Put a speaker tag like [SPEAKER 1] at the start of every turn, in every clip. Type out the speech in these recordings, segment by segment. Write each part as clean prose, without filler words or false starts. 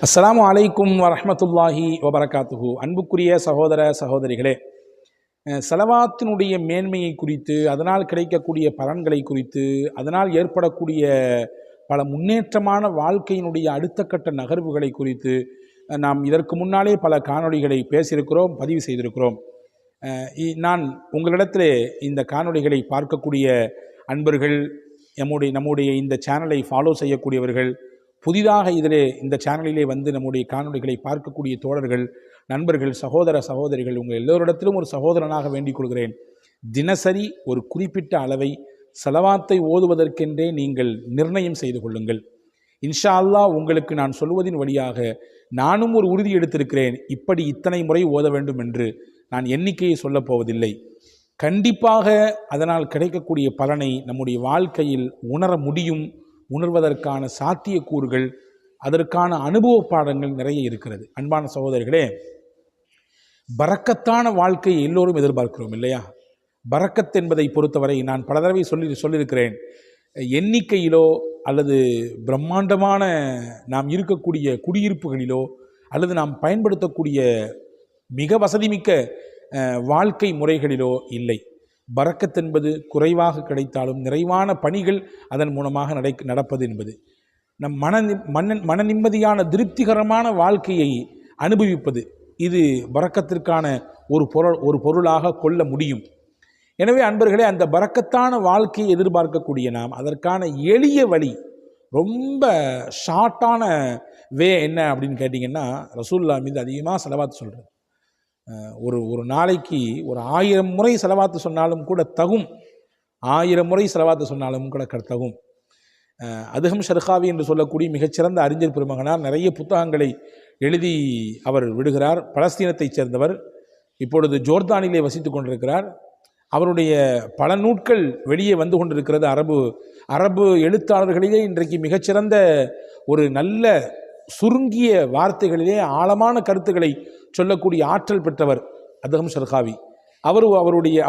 [SPEAKER 1] அஸ்ஸலாமு அலைக்கும் வரஹ்மத்துல்லாஹி வபரகாத்துஹு. அன்புக்குரிய சகோதர சகோதரிகளே, ஸலவாத்தினுடைய மேன்மையை குறித்து, அதனால் கிடைக்கக்கூடிய பலன்களை குறித்து, அதனால் ஏற்படக்கூடிய பல முன்னேற்றமான வாழ்க்கையினுடைய அடுத்த கட்ட நகர்வுகளை குறித்து நாம் இதற்கு முன்னாலே பல காணொளிகளை பேசியிருக்கிறோம், பதிவு செய்திருக்கிறோம். நான் உங்களிடத்திலே இந்த காணொளிகளை பார்க்கக்கூடிய அன்பர்கள், நம்முடைய இந்த சேனலை ஃபாலோ செய்யக்கூடியவர்கள், புதிதாக இந்த சேனலிலே வந்து நம்முடைய காணொளிகளை பார்க்கக்கூடிய தோழர்கள், நண்பர்கள், சகோதர சகோதரிகள், உங்கள் எல்லோரிடத்திலும் ஒரு சகோதரனாக வேண்டிக் கொள்கிறேன். தினசரி ஒரு குறிப்பிட்ட அளவை ஸலவாத்தை ஓதுவதற்கென்றே நீங்கள் நிர்ணயம் செய்து கொள்ளுங்கள். இன்ஷா அல்லாஹ் உங்களுக்கு நான் சொல்வதின் வழியாக நானும் ஒரு உறுதி எடுத்திருக்கிறேன். இப்படி இத்தனை முறை ஓத வேண்டும் என்று நான் எண்ணிக்கையை சொல்லப் போவதில்லை. கண்டிப்பாக அதனால் கிடைக்கக்கூடிய பலனை நம்முடைய வாழ்க்கையில் உணர முடியும். உணர்வதற்கான சாத்தியக்கூறுகள், அதற்கான அனுபவ பாடங்கள் நிறைய இருக்கிறது. அன்பான சகோதரிகளே, பரக்கத்தான வாழ்க்கையை எல்லோரும் எதிர்பார்க்கிறோம் இல்லையா? பரக்கத் என்பதை பொறுத்தவரை நான் பல தடவை சொல்லியிருக்கிறேன். எண்ணிக்கையிலோ அல்லது பிரம்மாண்டமான நாம் இருக்கக்கூடிய குடியிருப்புகளிலோ அல்லது நாம் பயன்படுத்தக்கூடிய மிக வசதிமிக்க வாழ்க்கை முறைகளிலோ இல்லை. பரக்கத் என்பது குறைவாக கிடைத்தாலும் நிறைவான பணிகள் அதன் மூலமாக நடப்பது என்பது நம் மன நிம்மதியான திருப்திகரமான வாழ்க்கையை அனுபவிப்பது. இது பரக்கத்திற்கான ஒரு பொருளாக கொள்ள முடியும். எனவே அன்பர்களே, அந்த பரக்கத்தான வாழ்க்கையை எதிர்பார்க்கக்கூடிய நாம் அதற்கான எளிய வழி, ரொம்ப ஷார்ட்டான வே என்ன அப்படின்னு கேட்டிங்கன்னா, ரசூலுல்லாஹ் மீது அதிகமாக ஸலவாத் சொல்கிறது. ஒரு நாளைக்கு ஒரு 1000 முறை ஸலவாத்து சொன்னாலும் கூட தகும். 1000 முறை ஸலவாத்து சொன்னாலும் கூட தகும். அதுஹம் ஷர்காவி என்று சொல்லக்கூடிய மிகச்சிறந்த அறிஞர் பெருமகனார் நிறைய புத்தகங்களை எழுதி அவர் விடுகிறார். பலஸ்தீனத்தைச் சேர்ந்தவர், இப்பொழுது ஜோர்தானிலே வசித்து கொண்டிருக்கிறார். அவருடைய பல நூட்கள் வெளியே வந்து கொண்டிருக்கிறது. அரபு எழுத்தாளர்களிலே இன்றைக்கு மிகச்சிறந்த ஒரு நல்ல சுருங்கிய வார்த்தைகளிலே ஆழமான கருத்துக்களை சொல்லக்கூடிய ஆற்றல் பெற்றவர் அதுஹம் ஷர்காவி.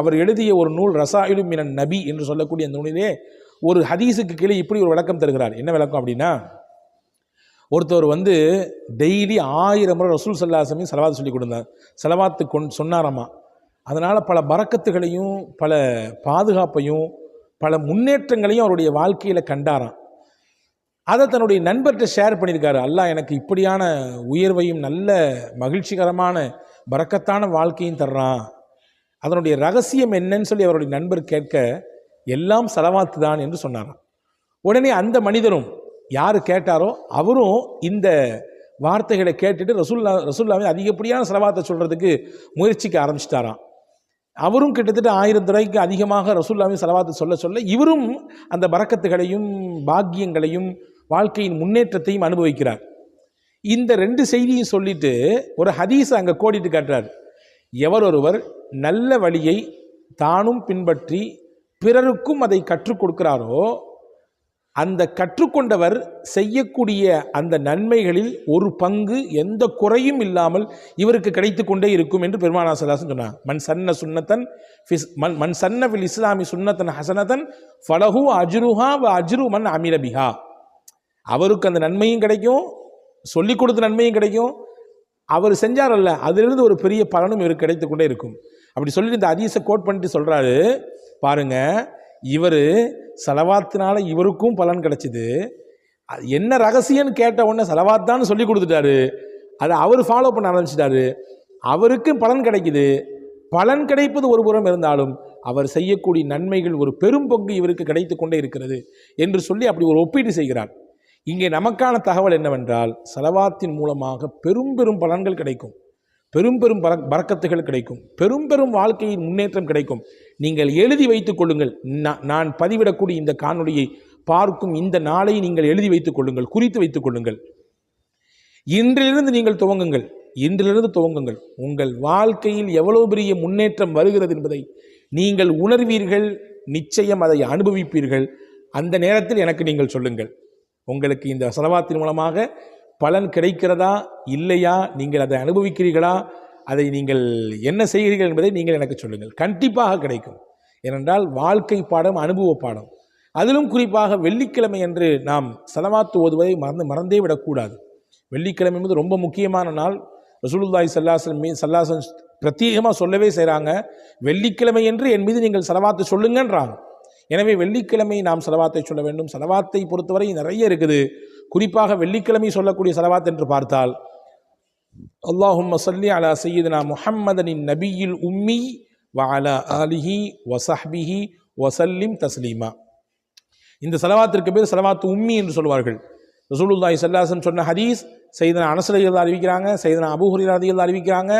[SPEAKER 1] அவர் எழுதிய ஒரு நூல் ரசாயிலு மினன் நபி என்று சொல்லக்கூடிய அந்த நூலிலே ஒரு ஹதீஸுக்கு கீழே இப்படி ஒரு விளக்கம் தருகிறார். என்ன விளக்கம் அப்படின்னா, ஒருத்தவர் வந்து டெய்லி 1000 முறை ரசூல் ஸல்லல்லாஹு அலைஹி வஸல்லம் ஸலவாத் சொல்லி கொடுத்தார். ஸலவாத்து சொன்னாராமா. அதனால் பல பரக்கத்துகளையும் பல பாதுகாப்பையும் பல முன்னேற்றங்களையும் அவருடைய வாழ்க்கையில் கண்டாராம். அதை தன்னுடைய நண்பர்கிட்ட ஷேர் பண்ணியிருக்காரு. அல்லாஹ் எனக்கு இப்படியான உயர்வையும் நல்ல மகிழ்ச்சிகரமான பரக்கத்தான வாழ்க்கையும் தர்றான். அதனுடைய ரகசியம் என்னன்னு சொல்லி அவருடைய நண்பர் கேட்க, எல்லாம் ஸலவாத்து தான் என்று சொன்னாராம். உடனே அந்த மனிதரும், யார் கேட்டாரோ அவரும் இந்த வார்த்தைகளை கேட்டுட்டு ரசூலுல்லாஹ்வை அதிகப்படியான ஸலவாத்தை சொல்கிறதுக்கு முயற்சிக்க ஆரம்பிச்சிட்டாராம். அவரும் கிட்டத்தட்ட 1000 தடவைக்கு அதிகமாக ரசூலுல்லாஹ்வை ஸலவாத்து சொல்ல இவரும் அந்த பரக்கத்துகளையும் பாக்கியங்களையும் வாழ்க்கையின் முன்னேற்றத்தையும் அனுபவிக்கிறார். இந்த 2 செய்தியும் சொல்லிட்டு ஒரு ஹதீஸ் அங்கே கோடிட்டு காட்டுறார். ஒருவர் நல்ல வழியை தானும் பின்பற்றி பிறருக்கும் அதை கற்றுக் கொடுக்கிறாரோ, அந்த கற்றுக்கொண்டவர் செய்யக்கூடிய அந்த நன்மைகளில் ஒரு பங்கு எந்த குறையும் இல்லாமல் இவருக்கு கிடைத்து கொண்டே இருக்கும் என்று பெருமானார் ஸல்லல்லாஹு அலைஹி வஸல்லம் சொன்னார். மன் சன்ன ஃபில் இஸ்லாமி சுன்னத்தன் ஹஸனத்தன் ஃபலஹு அஜ்ருஹா வ அஜ்ரு மன் அமில பிஹா. அவருக்கு அந்த நன்மையும் கிடைக்கும், சொல்லிக் கொடுத்த நன்மையும் கிடைக்கும், அவர் செஞ்சாரல்ல அதிலிருந்து ஒரு பெரிய பலனும் இவருக்கு கிடைத்து கொண்டே இருக்கும். அப்படி சொல்லி இந்த ஹதீஸை கோட் பண்ணிட்டு சொல்கிறாரு, பாருங்க, இவர் ஸலவாத்தினால இவருக்கும் பலன் கிடைச்சிது. என்ன ரகசியம்னு கேட்ட உடனே ஸலவாத்தான்னு சொல்லி கொடுத்துட்டாரு. அதை அவர் ஃபாலோ பண்ண ஆரம்பிச்சிட்டாரு. அவருக்கு பலன் கிடைக்குது. பலன் கிடைப்பது ஒரு புறம் இருந்தாலும் அவர் செய்யக்கூடிய நன்மைகள் ஒரு பெரும் பங்கு இவருக்கு கிடைத்து கொண்டே இருக்கிறது என்று சொல்லி அப்படி ஒரு ஒப்பீடு செய்கிறார். இங்கே நமக்கான தகவல் என்னவென்றால், ஸலவாத்தின் மூலமாக பெரும் பலன்கள் கிடைக்கும், பெரும் பரக்கத்துகள் கிடைக்கும், பெரும் வாழ்க்கையின் முன்னேற்றம் கிடைக்கும். நீங்கள் எழுதி வைத்துக் கொள்ளுங்கள். நான் பதிவிடக்கூடிய இந்த காணொளியை பார்க்கும் இந்த நாளை நீங்கள் எழுதி வைத்துக் கொள்ளுங்கள், குறித்து வைத்துக் கொள்ளுங்கள். இன்றிலிருந்து நீங்கள் துவங்குங்கள். உங்கள் வாழ்க்கையில் எவ்வளவு பெரிய முன்னேற்றம் வருகிறது என்பதை நீங்கள் உணர்வீர்கள். நிச்சயம் அதை அனுபவிப்பீர்கள். அந்த நேரத்தில் எனக்கு நீங்கள் சொல்லுங்கள், உங்களுக்கு இந்த ஸலவாத்தின் மூலமாக பலன் கிடைக்கிறதா இல்லையா, நீங்கள் அதை அனுபவிக்கிறீர்களா, அதை நீங்கள் என்ன செய்கிறீர்கள் என்பதை நீங்கள் எனக்கு சொல்லுங்கள். கண்டிப்பாக கிடைக்கும். ஏனென்றால் வாழ்க்கை பாடம், அனுபவ பாடம். அதிலும் குறிப்பாக வெள்ளிக்கிழமை என்று நாம் ஸலவாத்து ஓதுவதை மறந்தே விடக்கூடாது. வெள்ளிக்கிழமை என்பது ரொம்ப முக்கியமான நாள். ரசூலுல்லாஹி ஸல்லல்லாஹு அலைஹி பிரத்யேகமாக சொல்லவே செய்கிறாங்க, வெள்ளிக்கிழமை என்று என் மீது நீங்கள் ஸலவாத்து சொல்லுங்கன்றாங்க. எனவே வெள்ளிக்கிழமை நாம் ஸலவாத்தை சொல்ல வேண்டும். ஸலவாத்தை பொறுத்தவரை நிறைய இருக்குது. குறிப்பாக வெள்ளிக்கிழமை சொல்லக்கூடிய ஸலவாத் என்று பார்த்தால், அல்லாஹும்ம ஸல்லி அலா சய்யிதினா முஹம்மதனின் நபியில் உம்மி வ அலா ஆலிஹி வ ஸஹ்பிஹி வ ஸல்லிம் தஸ்லீமா. இந்த ஸலவாத்திற்கு பேர் ஸலவாத்து உம்மி என்று சொல்வார்கள். ரசூலுல்லாஹி ஸல்லல்லாஹு அலைஹி வஸல்லம் சொன்ன ஹதீஸ் சையதுனா அனஸ் ரலியல்லாஹு அறிவிக்கிறாங்க, சையதுனா அபூ ஹுரைரா ரலியல்லாஹு அறிவிக்கிறாங்க.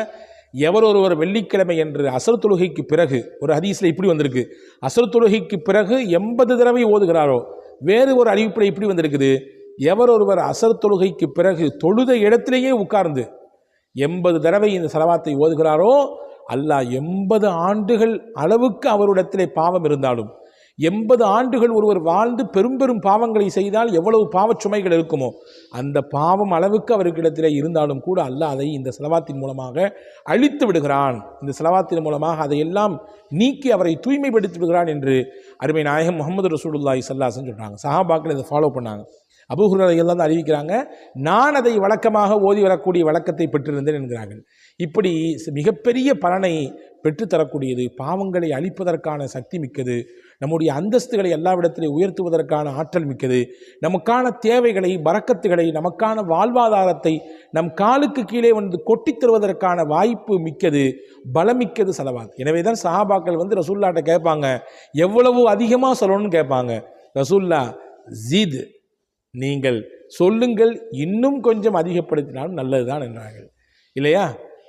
[SPEAKER 1] எவர் ஒருவர் வெள்ளிக்கிழமை என்று அஸ்ர் தொழுகைக்கு பிறகு, ஒரு ஹதீஸில் இப்படி வந்திருக்கு, அஸ்ர் தொழுகைக்கு பிறகு 80 தடவை ஓதுகிறாரோ, வேறு ஒரு அறிவிப்பில் இப்படி வந்திருக்குது, எவர் ஒருவர் அஸ்ர் தொழுகைக்கு பிறகு தொழுத இடத்திலேயே உட்கார்ந்து 80 தடவை இந்த ஸலவாத்தை ஓதுகிறாரோ, அல்லாஹ் 80 ஆண்டுகள் அளவுக்கு அவரிடத்திலே பாவம் இருந்தாலும், 80 ஆண்டுகள் ஒருவர் வாழ்ந்து பெரும் பெரும் பாவங்களை செய்தால் எவ்வளவு பாவச் சுமைகள் இருக்குமோ அந்த பாவம் அளவுக்கு அவர்களிடத்திலே இருந்தாலும் கூட அல்லாஹ் அதை இந்த ஸலவாத்தின் மூலமாக அழித்து விடுகிறான். இந்த ஸலவாத்தின் மூலமாக அதையெல்லாம் நீக்கி அவரை தூய்மைப்படுத்தி விடுகிறான் என்று அருமை நாயகம் முஹம்மது ரசூலுல்லாஹி ஸல்லல்லாஹு அலைஹி வஸல்லம் சொல்கிறாங்க. சஹாபாக்கள் இதை ஃபாலோ பண்ணாங்க. அபூ ஹுரைரா ரலியல்லாஹு அன்ஹு அறிவிக்கிறாங்க, நான் அதை வழக்கமாக ஓதி வரக்கூடிய வழக்கத்தை பெற்றிருந்தேன் என்கிறார்கள். இப்படி மிகப்பெரிய பலனை பெற்றுத்தரக்கூடியது, பாவங்களை அழிப்பதற்கான சக்தி மிக்கது, நம்முடைய அந்தஸ்துகளை எல்லாவிடத்திலே உயர்த்துவதற்கான ஆற்றல் மிக்கது, நமக்கான தேவைகளை, பரக்கத்துகளை, நமக்கான வாழ்வாதாரத்தை நம் காலுக்கு கீழே வந்து கொட்டித் தருவதற்கான வாய்ப்பு மிக்கது, பலமிக்கது ஸலவாத். எனவே தான் சஹாபாக்கள் வந்து ரசூலுல்லாஹ்ட்ட கேட்பாங்க, எவ்வளவு அதிகமாக சொல்லணும்னு கேட்பாங்க. ரசூலுல்லாஹ் ஜித், நீங்கள் சொல்லுங்கள், இன்னும் கொஞ்சம் அதிகப்படுத்தினாலும் நல்லதுதான் என்றார்கள். இல்லையா?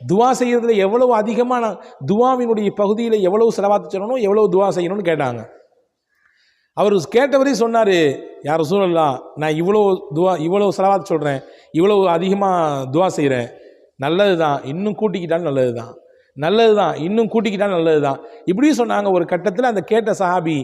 [SPEAKER 1] துவா செய்யறதுல எவ்வளவு அதிகமான துவாவினுடைய பகுதியில் எவ்வளவு ஸலவாத் சொல்லணும், எவ்வளவு துவா செய்யணும்னு கேட்டாங்க. அவர் கேட்டவரே சொன்னார், யார் ரசூலல்லாஹ், நான் இவ்வளோ ஸலவாத் சொல்கிறேன், இவ்வளவு அதிகமாக துவா செய்கிறேன், நல்லது தான், இன்னும் கூட்டிக்கிட்டாலும் நல்லது தான், நல்லது தான், இன்னும் கூட்டிக்கிட்டாலும் நல்லது தான், இப்படியும் சொன்னாங்க. ஒரு கட்டத்தில் அந்த கேட்ட சஹாபி,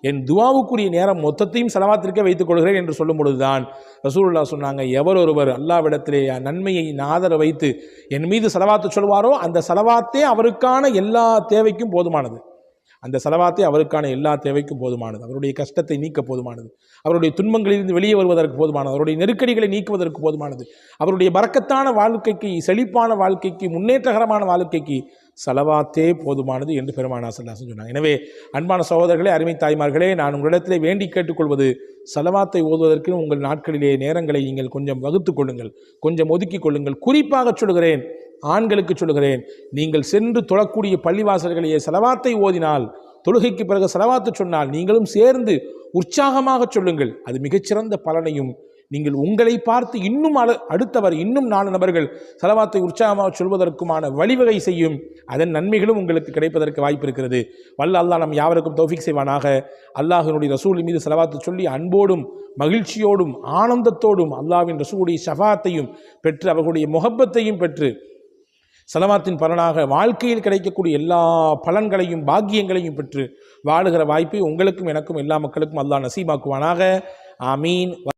[SPEAKER 1] என் துவாவுக்குரிய நேரம் மொத்தத்தையும் ஸலவாத்திற்கே வைத்துக் கொள்கிறேன் என்று சொல்லும் பொழுதுதான் ரசூலுல்லாஹ் சொன்னாங்க, எவர் ஒருவர் அல்லாஹ்விடத்திலே நன்மையை ஆதர வைத்து என் மீது ஸலவாத்து சொல்வாரோ அந்த ஸலவாத்தே அவருக்கான எல்லா தேவைக்கும் போதுமானது, அந்த ஸலவாத்தே அவருக்கான எல்லா தேவைக்கும் போதுமானது, அவருடைய கஷ்டத்தை நீக்க போதுமானது, அவருடைய துன்பங்களிலிருந்து வெளியே வருவதற்கு போதுமானது, அவருடைய நெருக்கடிகளை நீக்குவதற்கு போதுமானது, அவருடைய பரக்கத்தான வாழ்க்கைக்கு, செழிப்பான வாழ்க்கைக்கு, முன்னேற்றகரமான வாழ்க்கைக்கு ஸலவாத்தே போதுமானது என்று பெருமானார் ஸல்லல்லாஹு அலைஹி வஸல்லம் சொன்னாங்க. எனவே அன்பான சகோதரர்களே, அருமை தாய்மார்களே, நான் உங்களிடத்திலே வேண்டி கேட்டுக்கொள்வது, ஸலவாத்தை ஓதுவதற்கு உங்கள் நாட்களிலே நேரங்களை நீங்கள் கொஞ்சம் வகுத்து கொள்ளுங்கள், கொஞ்சம் ஒதுக்கி கொள்ளுங்கள். குறிப்பாக சொல்கிறேன், ஆண்களுக்கு சொல்கிறேன், நீங்கள் சென்று தொழக்கூடிய பள்ளிவாசல்களையே ஸலவாத்தை ஓதினால், தொழுகைக்கு பிறகு ஸலவாத்து சொன்னால் நீங்களும் சேர்ந்து உற்சாகமாக சொல்லுங்கள். அது மிகச்சிறந்த பலனையும், நீங்கள் உங்களை பார்த்து இன்னும் அடுத்தவர், இன்னும் 4 நபர்கள் ஸலவாத்தை உற்சாகமாக சொல்வதற்குமான வழிவகை செய்யும். அதன் நன்மைகளும் உங்களுக்கு கிடைப்பதற்கு வாய்ப்பு இருக்கிறது. வல்ல அல்லாஹ் நம் யாவருக்கும் தௌஃபீக் செய்வானாக. அல்லாஹ்வினுடைய ரசூல் மீது ஸலவாத்து சொல்லி அன்போடும் மகிழ்ச்சியோடும் ஆனந்தத்தோடும் அல்லாஹ்வின் ரசூலுடைய ஷஃபாஅத்தையும் பெற்று, அவர்களுடைய முஹப்பத்தையும் பெற்று, ஸலவாத்தின் பலனாக வாழ்க்கையில் கிடைக்கக்கூடிய எல்லா பலன்களையும் பாக்கியங்களையும் பெற்று வாழுகிற வாய்ப்பை உங்களுக்கும் எனக்கும் எல்லா மக்களுக்கும் அல்லாஹ் நசீபாக்குவானாக. ஆமீன்.